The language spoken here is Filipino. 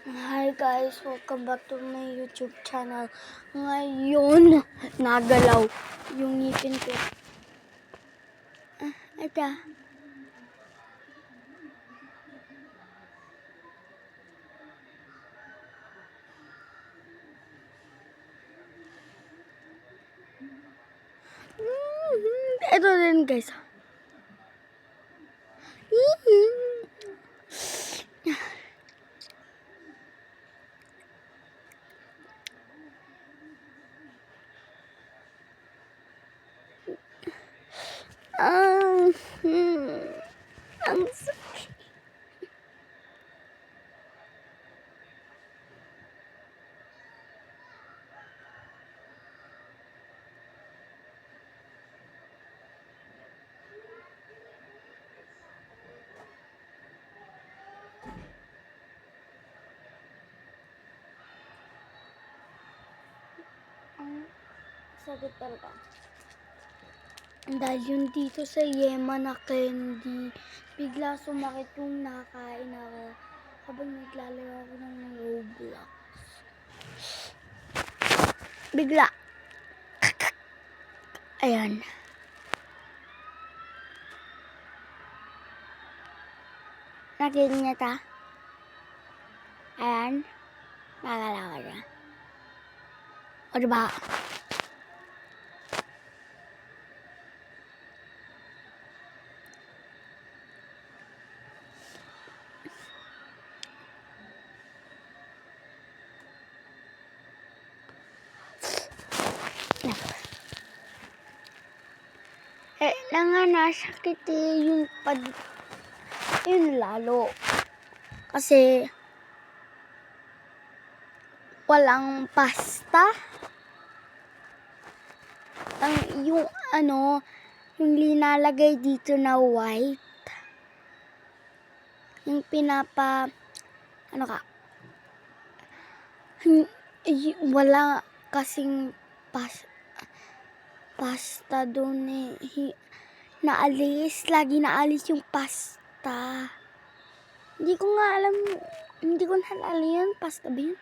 Hi guys, welcome back to my YouTube channel. Ngayon, nagalaw yung ngipin ko. Ito. Ito din guys. Ang sakit. Sakit talaga. Dahil yun dito sa Yema na candy, bigla sumakit yung nakain ako habang naglalaro ako ng Roblox. Bigla. Ayan. Nakita niya ta? Ayan. Nakakala ko niya. O diba? Na nga nasakit yung yun lalo. Kasi walang pasta. Yung yung linalagay dito na white. Yung wala kasing pasta doon eh. Lagi naalis yung pasta. Hindi ko naalala yun, pasta ba yun?